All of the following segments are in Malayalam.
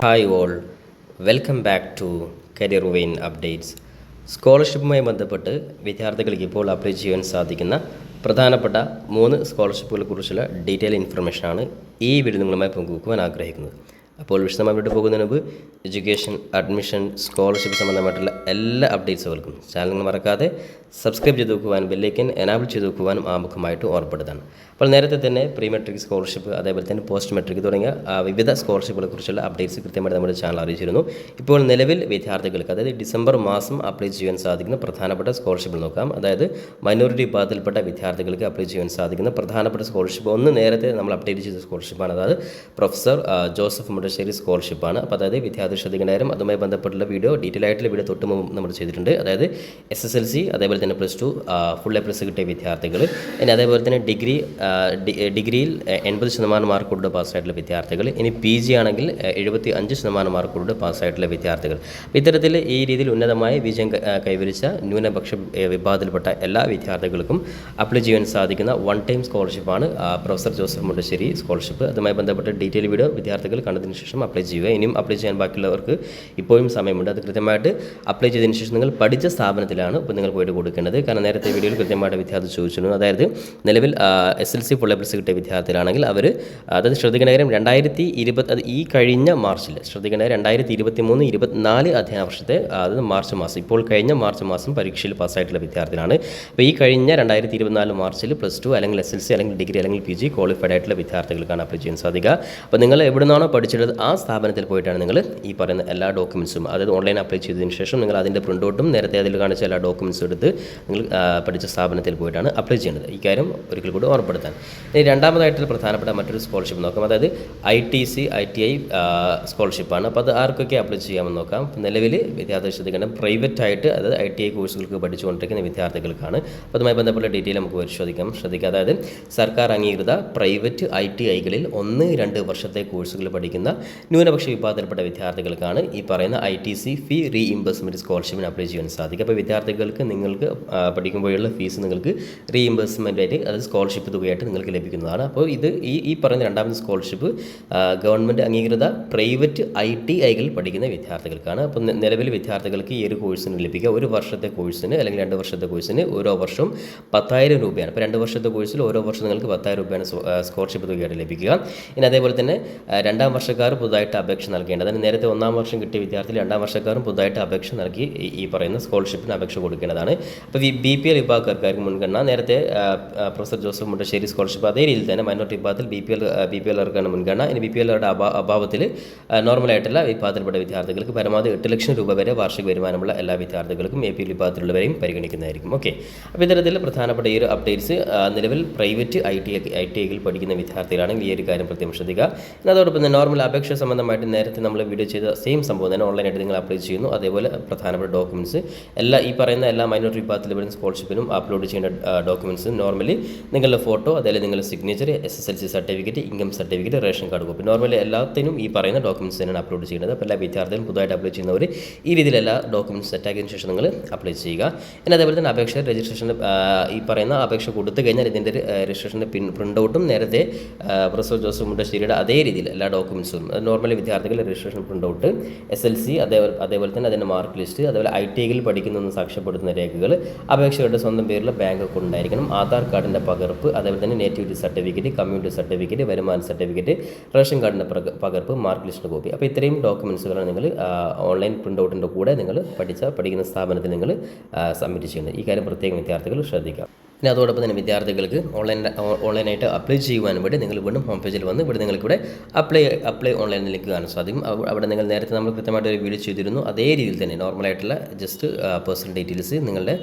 Hi all, welcome back to career vein updates. സ്കോളർഷിപ്പുമായി ബന്ധപ്പെട്ട് വിദ്യാർത്ഥികൾക്ക് ഇപ്പോൾ അപ്ലൈ ചെയ്യാൻ സാധിക്കുന്ന പ്രധാനപ്പെട്ട 3 സ്കോളർഷിപ്പുകളെ കുറിച്ചുള്ള ഡീറ്റെയിൽ ഇൻഫർമേഷനാണ് ഈ വീഡിയോ നിങ്ങളുമായി പങ്കുവെക്കുവാൻ ആഗ്രഹിക്കുന്നത്. അപ്പോൾ വിശദമായിട്ട് പോകുന്നതിന് മുമ്പ് എഡ്യൂക്കേഷൻ, അഡ്മിഷൻ, സ്കോളർഷിപ്പ് സംബന്ധമായിട്ടുള്ള എല്ലാ അപ്ഡേറ്റ്സുകൾക്കും ചാനൽ മറക്കാതെ സബ്സ്ക്രൈബ് ചെയ്ത് വെക്കുവാനും ബെല്ലൈക്കൻ എനാബിൾ ചെയ്ത് വെക്കുവാനും ആമുഖമായിട്ട് ഓർപ്പെടുത്താണ്. അപ്പോൾ നേരത്തെ തന്നെ പ്രീ മെട്രിക് സ്കോളർഷിപ്പ്, അതേപോലെ തന്നെ പോസ്റ്റ് മെട്രിക് തുടങ്ങിയ വിവിധ സ്കോളർഷിപ്പുകളെ കുറിച്ചുള്ള അപ്ഡേറ്റ്സ് കൃത്യമായിട്ട് നമ്മുടെ ചാനൽ അറിയിച്ചിരുന്നു. ഇപ്പോൾ നിലവിൽ വിദ്യാർത്ഥികൾക്ക്, അതായത് ഡിസംബർ മാസം അപ്ലൈ ചെയ്യാൻ സാധിക്കുന്ന പ്രധാനപ്പെട്ട സ്കോളർഷിപ്പ് നോക്കാം. അതായത് മൈനോറിറ്റി വിഭാഗത്തിൽപ്പെട്ട വിദ്യാർത്ഥികൾക്ക് അപ്ലൈ ചെയ്യാൻ സാധിക്കുന്ന പ്രധാനപ്പെട്ട സ്കോളർഷിപ്പ് ഒന്ന് നേരത്തെ നമ്മൾ അപ്ഡേറ്റ് ചെയ്ത സ്കോളർഷിപ്പാണ്. അതായത് പ്രൊഫസർ ജോസഫ് മുണ്ടശ്ശേരി സ്കോളർഷിപ്പാണ്. അപ്പോൾ അതായത് വിദ്യാർത്ഥി ശ്രദ്ധിക്കേണ്ട അതുമായി ബന്ധപ്പെട്ടുള്ള ഡീറ്റെയിൽ ആയിട്ടുള്ള വീഡിയോ തൊട്ട് മുമ്പ് നമ്മൾ ചെയ്തിട്ടുണ്ട്. അതായത് SSLC, അതേപോലെ തന്നെ +2 ഫുൾ A+ കിട്ടിയ വിദ്യാർത്ഥികൾ, ഇനി അതേപോലെ തന്നെ ഡിഗ്രിയിൽ 80% മാർക്കോട് പാസ്സായിട്ടുള്ള വിദ്യാർത്ഥികൾ, ഇനി PG ആണെങ്കിൽ 75% മാർക്കോട് പാസ്സായിട്ടുള്ള വിദ്യാർത്ഥികൾ. ഇത്തരത്തിൽ ഈ രീതിയിൽ ഉന്നതമായ വിജയം കൈവരിച്ച ന്യൂനപക്ഷ വിഭാഗത്തിൽപ്പെട്ട എല്ലാ വിദ്യാർത്ഥികൾക്കും അപ്ലൈ ചെയ്യാൻ സാധിക്കുന്ന വൺ ടൈം സ്കോളർഷിപ്പാണ് പ്രൊഫസർ ജോസഫ് മുണ്ടശ്ശേരി സ്കോളർഷിപ്പ്. അതുമായി ബന്ധപ്പെട്ട ഡീറ്റെയിൽ വീഡിയോ വിദ്യാർത്ഥികൾ കണ്ടതിന് ശേഷം അപ്ലൈ ചെയ്യുക. ഇനിയും അപ്ലൈ ചെയ്യാൻ ബാക്കിയുള്ളവർക്ക് ഇപ്പോഴും സമയമുണ്ട്. അത് കൃത്യമായിട്ട് അപ്ലൈ ചെയ്തതിന് ശേഷം നിങ്ങൾ പഠിച്ച സ്ഥാപനത്തിലാണ് ഇപ്പോൾ നിങ്ങൾ പോയിട്ട് കൊടുക്കേണ്ടത്. കാരണം നേരത്തെ വീഡിയോയിൽ കൃത്യമായിട്ട് വിദ്യാർത്ഥി ചോദിച്ചിരുന്നു. അതായത് നിലവിൽ SLC ഫുൾ A+ കിട്ടിയ വിദ്യാർത്ഥികളാണെങ്കിൽ അവർ, അതായത് ശ്രദ്ധിക്കേണ്ട കാര്യം, 2020 അത് ഈ കഴിഞ്ഞ മാർച്ചിൽ, ശ്രദ്ധിക്കേണ്ട 2023-24 അധ്യയന വർഷത്തെ, അതായത് മാർച്ച് മാസം, ഇപ്പോൾ കഴിഞ്ഞ മാർച്ച് മാസം പരീക്ഷയിൽ പാസ്സായിട്ടുള്ള വിദ്യാർത്ഥികളാണ്. അപ്പോൾ ഈ കഴിഞ്ഞ 2024 മാർച്ചിൽ +2 അല്ലെങ്കിൽ SLC അല്ലെങ്കിൽ ഡിഗ്രി അല്ലെങ്കിൽ PG ക്വാളിഫൈഡ് ആയിട്ടുള്ള വിദ്യാർത്ഥികൾക്കാണ് അപ്ലൈ ചെയ്യാൻ സാധിക്കുക. അപ്പോൾ നിങ്ങൾ എവിടെ നിന്നാണോ പഠിച്ചിട്ടുള്ളത് ആ സ്ഥാപനത്തിൽ പോയിട്ടാണ് നിങ്ങൾ ഈ പറയുന്ന എല്ലാ ഡോക്യുമെൻറ്റ്സും, അതായത് ഓൺലൈൻ അപ്ലൈ ചെയ്തതിന് ശേഷം നിങ്ങൾ അതിൻ്റെ പ്രിൻ്റ് നേരത്തെ അതിൽ കാണിച്ച എല്ലാ ഡോക്യുമെൻറ്റ്സും എടുത്ത് നിങ്ങൾ പഠിച്ച സ്ഥാപനത്തിൽ പോയിട്ടാണ് അപ്ലൈ ചെയ്യേണ്ടത്. ഈ കാര്യം ഒരിക്കൽ കൂടി ഓർമ്മപ്പെടുത്താൻ. ഇനി രണ്ടാമതായിട്ട് പ്രധാനപ്പെട്ട മറ്റൊരു സ്കോളർഷിപ്പ് നോക്കാം. അതായത് ITC ITI സ്കോളർഷിപ്പാണ്. അപ്പോൾ അത് ആർക്കൊക്കെ അപ്ലൈ ചെയ്യാമെന്ന് നോക്കാം. നിലവിൽ വിദ്യാർത്ഥി ശ്രദ്ധിക്കേണ്ട പ്രൈവറ്റ് ആയിട്ട്, അതായത് ITI കോഴ്സുകൾക്ക് പഠിച്ചുകൊണ്ടിരിക്കുന്ന വിദ്യാർത്ഥികൾക്കാണ്. അപ്പോൾ അതുമായി ബന്ധപ്പെട്ട ഡീറ്റെയിൽ നമുക്ക് ശ്രദ്ധിക്കാം. അതായത് സർക്കാർ അംഗീകൃത പ്രൈവറ്റ് ITIകളിൽ 1-2 വർഷത്തെ കോഴ്സുകൾ പഠിക്കുന്ന ന്യൂനപക്ഷ വിഭാഗത്തിൽപ്പെട്ട വിദ്യാർത്ഥികൾക്കാണ് ഈ പറയുന്ന ITC ഫീ റീഇംബേഴ്സ്മെൻറ്റ് സ്കോളർഷിപ്പിന് അപ്ലൈ ചെയ്യാൻ സാധിക്കും. അപ്പോൾ വിദ്യാർത്ഥികൾക്ക് നിങ്ങൾക്ക് പഠിക്കുമ്പോഴുള്ള ഫീസ് നിങ്ങൾക്ക് റീഇംബേഴ്സ്മെൻ്റ് ആയിട്ട്, അതായത് സ്കോളർഷിപ്പ് തുകയായിട്ട് നിങ്ങൾക്ക് ലഭിക്കുന്നതാണ്. അപ്പോൾ ഇത് ഈ പറയുന്ന രണ്ടാമത്തെ സ്കോളർഷിപ്പ് ഗവൺമെൻറ് അംഗീകൃത പ്രൈവറ്റ് ITIകളിൽ പഠിക്കുന്ന വിദ്യാർത്ഥികൾക്കാണ്. അപ്പോൾ നിലവിൽ വിദ്യാർത്ഥികൾക്ക് ഈ ഒരു കോഴ്സിന് ലഭിക്കുക, ഒരു വർഷത്തെ കോഴ്സിന് അല്ലെങ്കിൽ 2 വർഷത്തെ കോഴ്സിന് ഓരോ വർഷം 10,000 രൂപയാണ്. അപ്പോൾ 2 വർഷത്തെ കോഴ്സിൽ ഓരോ വർഷം നിങ്ങൾക്ക് 10,000 രൂപയാണ് സ്കോളർഷിപ്പ് തുകയായിട്ട് ലഭിക്കുക. ഇനി അതേപോലെ തന്നെ 2ാം വർഷക്കാർ പുതുതായിട്ട് അപേക്ഷ നൽകേണ്ടത്, അതായത് നേരത്തെ 1ാം വർഷം കിട്ടിയ വിദ്യാർത്ഥി 2ാം വർഷക്കാരും പുതുതായിട്ട് അപേക്ഷ നൽകി ഈ പറയുന്ന സ്കോളർഷിപ്പിന് അപേക്ഷ കൊടുക്കേണ്ടതാണ്. അപ്പോൾ BPL വിഭാഗക്കാർക്ക് മുൻഗണന. നേരത്തെ പ്രൊഫസർ ജോസഫ് മുണ്ടശ്ശേരി സ്കോളർഷിപ്പ് അതേ രീതിയിൽ തന്നെ മൈനോറിറ്റി വിഭാഗത്തിൽ BPLകാർക്കാണ് മുൻഗണന. ഇനി BPLകാരുടെ അഭാവത്തിൽ നോർമലായിട്ടുള്ള വിഭാഗത്തിൽപ്പെട്ട വിദ്യാർത്ഥികൾക്ക് പരമാവധി 8 ലക്ഷം രൂപ വരെ വാർഷിക വരുമാനമുള്ള എല്ലാ വിദ്യാർത്ഥികൾക്കും APL വിഭാഗത്തിലുള്ളവരെയും പരിഗണിക്കുന്നതായിരിക്കും. ഓക്കെ, അപ്പോൾ ഇത്തരത്തിൽ പ്രധാനപ്പെട്ട ഈ ഒരു അപ്ഡേറ്റ്സ് നിലവിൽ പ്രൈവറ്റ് ITIകളിൽ പഠിക്കുന്ന വിദ്യാർത്ഥികളാണെങ്കിൽ ഈ ഒരു കാര്യം പ്രത്യേകം ശ്രദ്ധിക്കുക. അതോടൊപ്പം തന്നെ നോർമൽ അപേക്ഷ സംബന്ധമായിട്ട് നേരത്തെ നമ്മൾ വീഡിയോ ചെയ്ത സെയിം സംഭവം തന്നെ ഓൺലൈനായിട്ട് നിങ്ങൾ അപ്ലൈ ചെയ്യുന്നു. അതേപോലെ പ്രധാനപ്പെട്ട ഡോക്യുമെൻറ്റ്സ് ഈ പറയുന്ന എല്ലാ മൈനോറിറ്റി വിഭാഗത്തിൽ വരുന്ന സ്കോളർഷിപ്പിനും അപ്ലോഡ് ചെയ്യേണ്ട ഡോക്യുമെൻറ്റ്സ് നോർമലി നിങ്ങളുടെ ഫോട്ടോ, അതേപോലെ നിങ്ങളുടെ signature, SSLC certificate, income certificate, ration card copy, normally എല്ലാത്തിനും ഈ പറയുന്ന ഡോക്യുമെൻറ്റ്സ് തന്നെയാണ് അപ്ലോഡ് ചെയ്യുന്നത്. അപ്പോൾ എല്ലാ വിദ്യാർത്ഥികളും പുതുതായിട്ട് അപ്ലൈ ചെയ്യുന്നവർ ഈ രീതിയിൽ എല്ലാ ഡോക്യുമെൻറ്റ്സ് സെറ്റാക്കിയതിനു ശേഷം നിങ്ങൾ അപ്ലൈ ചെയ്യുക. പിന്നെ അതേപോലെ തന്നെ അപേക്ഷ രജിസ്ട്രേഷൻ്റെ ഈ പറയുന്ന അപേക്ഷ കൊടുത്തു കഴിഞ്ഞാൽ ഇതിൻ്റെ രജിസ്ട്രേഷൻ്റെ പ്രിൻ്റ് ഔട്ടും നേരത്തെ പ്രൊഫസർ ജോസഫ് മുണ്ടശ്ശേരിയുടെ അതേ രീതിയിൽ എല്ലാ ഡോക്യുമെൻറ്റ്സും, നോർമലി വിദ്യാർത്ഥികളുടെ രജിസ്ട്രേഷൻ പ്രിൻ്റ് ഔട്ട്, SLC, അതേപോലെ തന്നെ അതിൻ്റെ മാർക്ക് ലിസ്റ്റ്, അതേപോലെ ITIകളിൽ പഠിക്കുന്നതെന്ന് സാക്ഷ്യപ്പെടുത്തുന്ന രേഖകൾ, അപേക്ഷകരുടെ സ്വന്തം പേരിൽ ബാങ്ക് അക്കൗണ്ട് ഉണ്ടായിരിക്കണം, ആധാർ കാർഡിൻ്റെ പകർപ്പ്, അതേപോലെ തന്നെ നേറ്റിവിറ്റി സർട്ടിഫിക്കറ്റ്, കമ്മ്യൂണിറ്റി സർട്ടിഫിക്കറ്റ്, വരുമാന സർട്ടിഫിക്കറ്റ്, റേഷൻ കാർഡിൻ്റെ പകർപ്പ്, മാർക്ക് ലിസ്റ്റിൻ്റെ കോപ്പി. അപ്പോൾ ഇത്രയും ഡോക്യുമെൻറ്റ്സുകളാണ് നിങ്ങൾ ഓൺലൈൻ പ്രിൻ്റ് ഔട്ടിൻ്റെ കൂടെ നിങ്ങൾ പഠിക്കുന്ന സ്ഥാപനത്തിൽ നിങ്ങൾ സബ്മിറ്റ് ചെയ്യുന്നത്. ഈ കാര്യം പ്രത്യേകം വിദ്യാർത്ഥികൾ ശ്രദ്ധിക്കാം. പിന്നെ അതോടൊപ്പം തന്നെ വിദ്യാർത്ഥികൾക്ക് ഓൺലൈനായിട്ട് അപ്ലൈ ചെയ്യുവാൻ വേണ്ടി നിങ്ങൾ വീണ്ടും ഹോം പേജിൽ വന്ന് ഇവിടെ നിങ്ങൾക്കിവിടെ അപ്ലൈ ഓൺലൈൻ ലിങ്ക് കാണാൻ സാധിക്കും. അവിടെ നിങ്ങൾ നേരത്തെ നമ്മൾ കൃത്യമായിട്ട് ഒരു വീഡിയോ ചെയ്തിരുന്നു. അതേ രീതിയിൽ തന്നെ നോർമലായിട്ടുള്ള ജസ്റ്റ് പേഴ്സണൽ ഡീറ്റെയിൽസ്, നിങ്ങളുടെ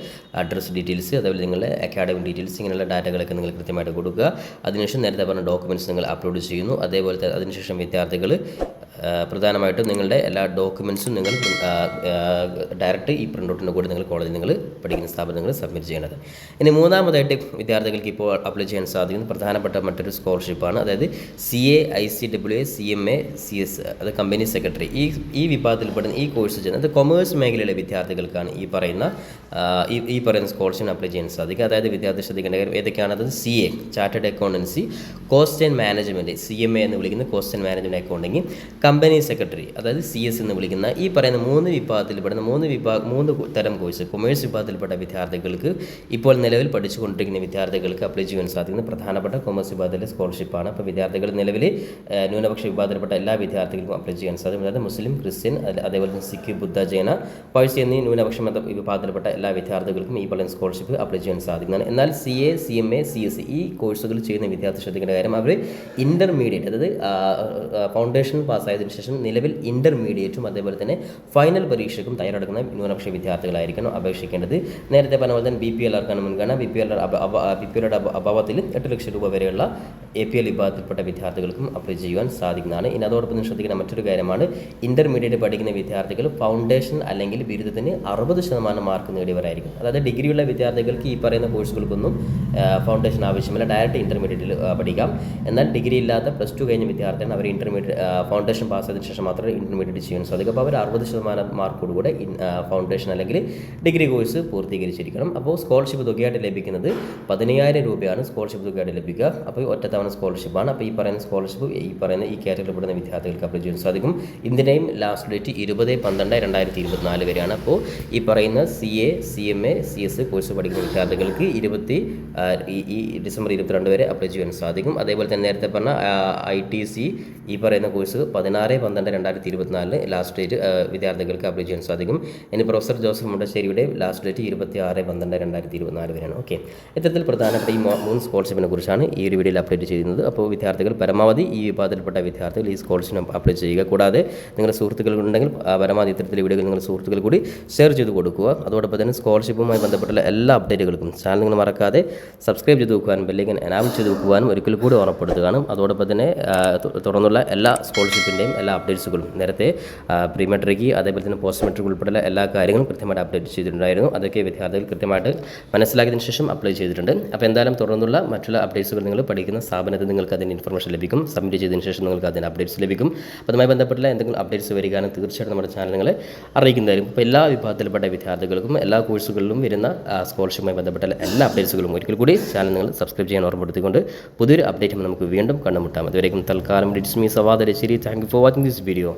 അഡ്രസ് ഡീറ്റെയിൽസ്, അതേപോലെ നിങ്ങളുടെ അക്കാഡമിക് ഡീറ്റെയിൽസ്, ഇങ്ങനെയുള്ള ഡാറ്റകളൊക്കെ നിങ്ങൾ കൃത്യമായിട്ട് കൊടുക്കുക. അതിനുശേഷം നേരത്തെ പറഞ്ഞ ഡോക്യുമെൻറ്റ്സ് നിങ്ങൾ അപ്ലോഡ് ചെയ്യുന്നു. അതേപോലെ അതിനുശേഷം വിദ്യാർത്ഥികൾ പ്രധാനമായിട്ടും നിങ്ങളുടെ എല്ലാ ഡോക്യുമെൻറ്റ്സും നിങ്ങൾ ഡയറക്റ്റ് ഈ പ്രിൻ്റ് ഔട്ടിൻ്റെ കൂടെ നിങ്ങൾ കോളേജിൽ നിങ്ങൾ പഠിക്കുന്ന സ്ഥാപനങ്ങൾ സബ്മിറ്റ് ചെയ്യേണ്ടത്. ഇനി മൂന്നാമതായിട്ട് വിദ്യാർത്ഥികൾക്ക് ഇപ്പോൾ അപ്ലൈ ചെയ്യാൻ സാധിക്കുന്ന പ്രധാനപ്പെട്ട മറ്റൊരു സ്കോളർഷിപ്പാണ്. അതായത് CA ICAA CMA CS, അത് കമ്പനി സെക്രട്ടറി. ഈ വിഭാഗത്തിൽപ്പെടുന്ന ഈ കോഴ്സ് ചെയ്യുന്നത് കൊമേഴ്സ് മേഖലയിലെ വിദ്യാർത്ഥികൾക്കാണ് ഈ പറയുന്ന സ്കോളർഷിപ്പിന് അപ്ലൈ ചെയ്യാൻ സാധിക്കുക. അതായത് വിദ്യാർത്ഥി ശ്രദ്ധിക്കേണ്ട കാര്യം ഏതൊക്കെയാണ്? അത് CA chartered accountancy, cost and management, CMA എന്ന് വിളിക്കുന്ന cost and management accounting, company secretary, അതായത് CS എന്ന് വിളിക്കുന്ന ഈ പറയുന്ന 3 വിഭാഗത്തിൽപ്പെടുന്ന 3 തരം കോഴ്സ് കൊമേഴ്സ് വിഭാഗത്തിൽപ്പെട്ട വിദ്യാർത്ഥികൾക്ക് ഇപ്പോൾ നിലവിൽ പഠിച്ചുകൊണ്ടിരിക്കുന്ന വിദ്യാർത്ഥികൾക്ക് അപ്ലൈ ചെയ്യാൻ സാധിക്കുന്ന പ്രധാനപ്പെട്ട കൊമേഴ്സ് വിഭാഗത്തിലെ സ്കോളർഷിപ്പാണ്. അപ്പോൾ വിദ്യാർത്ഥികൾ നിലവിൽ ന്യൂനപക്ഷ വിഭാഗത്തിൽപ്പെട്ട എല്ലാ വിദ്യാർത്ഥികൾക്കും അപ്ലൈ ചെയ്യാൻ സാധിക്കും. അതായത് മുസ്ലിം, ക്രിസ്ത്യൻ, അതേപോലെ തന്നെ സിഖ്, ബുദ്ധ, ജൈന, പാഴ്സി എന്നീ ന്യൂനപക്ഷ വിഭാഗത്തിൽപ്പെട്ട എല്ലാ വിദ്യാർത്ഥികൾക്കും ഈ പറയുന്ന സ്കോളർഷിപ്പ് അപ്ലൈ ചെയ്യാൻ സാധിക്കുന്നതാണ്. എന്നാൽ CA, CMA, CS ഈ കോഴ്സുകൾ ചെയ്യുന്ന വിദ്യാർത്ഥി ശ്രദ്ധിക്കേണ്ട കാര്യം, അവർ ഇൻ്റർമീഡിയറ്റ്, അതായത് ഫൗണ്ടേഷൻ പാസ്സായതിനു ശേഷം നിലവിൽ ഇൻ്റർമീഡിയറ്റും അതേപോലെ തന്നെ ഫൈനൽ പരീക്ഷയ്ക്കും തയ്യാറെടുക്കുന്ന ന്യൂനപക്ഷ വിദ്യാർത്ഥികളായിരിക്കണം അപേക്ഷിക്കേണ്ടത്. നേരത്തെ പറഞ്ഞ പോലെ തന്നെ BPLRക്കാണ് മുൻഗണന. BPLR അഭാവത്തിൽ 8 ലക്ഷം രൂപ വരെയുള്ള APL വിഭാഗത്തിൽപ്പെട്ട വിദ്യാർത്ഥികൾക്കും അപ്ലൈ ചെയ്യുവാൻ സാധിക്കുന്നതാണ്. ഇനി അതോടൊപ്പം തന്നെ ശ്രദ്ധിക്കുന്ന മറ്റൊരു കാര്യമാണ്, ഇൻ്റർമീഡിയറ്റ് പഠിക്കുന്ന വിദ്യാർത്ഥികൾ ഫൗണ്ടേഷൻ അല്ലെങ്കിൽ ബിരുദത്തിന് 60% മാർക്ക് നേടിയവരായിരിക്കും. അതായത് ഡിഗ്രിയുള്ള വിദ്യാർത്ഥികൾക്ക് ഈ പറയുന്ന കോഴ്സുകൾക്കൊന്നും ഫൗണ്ടേഷൻ ആവശ്യമില്ല, ഡയറക്റ്റ് ഇൻ്റർമീഡിയറ്റിൽ പഠിക്കാം. എന്നാൽ ഡിഗ്രി ഇല്ലാത്ത +2 കഴിഞ്ഞ വിദ്യാർത്ഥിയാണ് അവർ ഫൗണ്ടേഷൻ പാസ്സായതിനു ശേഷം മാത്രമേ ഇൻ്റർമീഡിയറ്റ് ചെയ്യാൻ സാധിക്കും. അപ്പോൾ അവർ 60% മാർക്കോടുകൂടെ ഫൗണ്ടേഷൻ അല്ലെങ്കിൽ ഡിഗ്രി കോഴ്സ് പൂർത്തീകരിച്ചിരിക്കണം. അപ്പോൾ സ്കോളർഷിപ്പ് തുകയായിട്ട് ലഭിക്കുന്നത് 15,000 രൂപയാണ് സ്കോളർഷിപ്പ് തുകയായിട്ട് ലഭിക്കുക. അപ്പോൾ ഒറ്റത്തവണ സ്കോളർഷിപ്പാണ്. അപ്പോൾ ഈ പറയുന്ന സ്കോളർഷിപ്പ് ഈ കാറ്റഗറിയിൽപ്പെടുന്ന വിദ്യാർത്ഥികൾക്ക് അപ്ലൈ ചെയ്യാൻ സാധിക്കും. ഇതിൻ്റെയും ലാസ്റ്റ് ഡേറ്റ് 20/12/2024 വരെയാണ്. അപ്പോൾ ഈ പറയുന്ന CA, CMA, CS കോഴ്സ് പഠിക്കുന്ന വിദ്യാർത്ഥികൾക്ക് ഈ ഡിസംബർ 22 വരെ അപ്ലൈ ചെയ്യാൻ സാധിക്കും. അതേപോലെ തന്നെ നേരത്തെ പറഞ്ഞ ITC ഈ പറയുന്ന കോഴ്സ് 16/12/2024 ലാസ്റ്റ് ഡേറ്റ് വിദ്യാർത്ഥികൾക്ക് അപ്ലൈ ചെയ്യാൻ സാധിക്കും. ഇനി പ്രൊഫസർ ജോസഫ് മുണ്ടശ്ശേരിയുടെ ലാസ്റ്റ് ഡേറ്റ് 26/12/2024 വരെയാണ്. ഓക്കെ, ഇത്തരത്തിൽ പ്രധാനപ്പെട്ട ഈ 3 സ്കോളർഷിപ്പിനെ കുറിച്ചാണ് ഈ ഒരു വീഡിയോയിൽ അപ്ഡേറ്റ് ചെയ്യുന്നത്. അപ്പോൾ വിദ്യാർത്ഥികൾ പരമാവധി ഈ വിഭാഗത്തിൽപ്പെട്ട വിദ്യാർത്ഥികൾ ഈ സ്കോളർഷിപ്പിന് അപ്ലൈ ചെയ്യുക. കൂടാതെ നിങ്ങളുടെ സുഹൃത്തുക്കളുണ്ടെങ്കിൽ പരമാവധി ഇത്തരത്തിലെ വീഡിയോകൾ നിങ്ങളുടെ സുഹൃത്തുക്കൾ കൂടി ഷെയർ ചെയ്ത് കൊടുക്കുക. അതോടൊപ്പം തന്നെ സ്കോളർഷിപ്പുമായി ബന്ധപ്പെട്ടുള്ള എല്ലാ അപ്ഡേറ്റുകൾക്കും ചാനൽ നിങ്ങൾ മറക്കാതെ സബ്സ്ക്രൈബ് ചെയ്ത് വെക്കുവാനും ബെല്ലൈക്കൻ എനാബിൾ ചെയ്ത് വെക്കുവാനും ഒരിക്കൽ കൂടി ഓർമ്മപ്പെടുത്തുകയാണ്. അതോടൊപ്പം തന്നെ തുടർന്നുള്ള എല്ലാ സ്കോളർഷിപ്പിൻ്റെയും എല്ലാ അപ്ഡേറ്റ്സുകളും നേരത്തെ പ്രീ മെട്രിക് അതേപോലെ തന്നെ പോസ്റ്റ് മെട്രിക് ഉൾപ്പെടെയുള്ള എല്ലാ കാര്യങ്ങളും കൃത്യമായിട്ട് അപ്ഡേറ്റ് ചെയ്തിട്ടുണ്ടായിരുന്നു. അതൊക്കെ വിദ്യാർത്ഥികൾ കൃത്യമായിട്ട് മനസ്സിലാക്കിയതിനു ശേഷം അപ്ലൈ ചെയ്തിട്ടുണ്ട്. അപ്പോൾ എന്തായാലും തുടർന്നുള്ള മറ്റുള്ള അപ്ഡേറ്റ്സുകൾ നിങ്ങൾ പഠിക്കുന്ന സ്ഥാപനത്തിൽ നിങ്ങൾക്ക് അതിൻ്റെ ഇൻഫർമേഷൻ ലഭിക്കും. സബ്മിറ്റ് ചെയ്തതിനു ശേഷം നിങ്ങൾക്ക് അതിൻ്റെ അപ്ഡേറ്റ്സ് ലഭിക്കും. അപ്പോൾ അതുമായി ബന്ധപ്പെട്ടുള്ള എന്തെങ്കിലും അപ്ഡേറ്റ്സ് വരികയാണെങ്കിൽ തീർച്ചയായിട്ടും നമ്മുടെ ചാനൽ നിങ്ങളെ അറിയിക്കുന്നതായിരിക്കും. അപ്പോൾ എല്ലാ വിഭാഗത്തിൽപ്പെട്ട വിദ്യാർത്ഥികൾക്കും എല്ലാ കോഴ്സുകളിലും വരുന്ന സ്കോളർഷിപ്പുമായി ബന്ധപ്പെട്ട എല്ലാ അപ്ഡേറ്റ്സുകളും ഒരിക്കൽ കൂടി ചാനൽ നിങ്ങൾ സബ്സ്ക്രൈബ് ചെയ്യാൻ ഓർമ്മപ്പെടുത്തിക്കൊണ്ട് പുതിയൊരു അപ്ഡേറ്റ് നമുക്ക് വീണ്ടും കണ്ടുമുട്ടാം. അതുവരേക്കും തൽക്കാലം it's me Sawad Rasheri. Thank you for watching this video.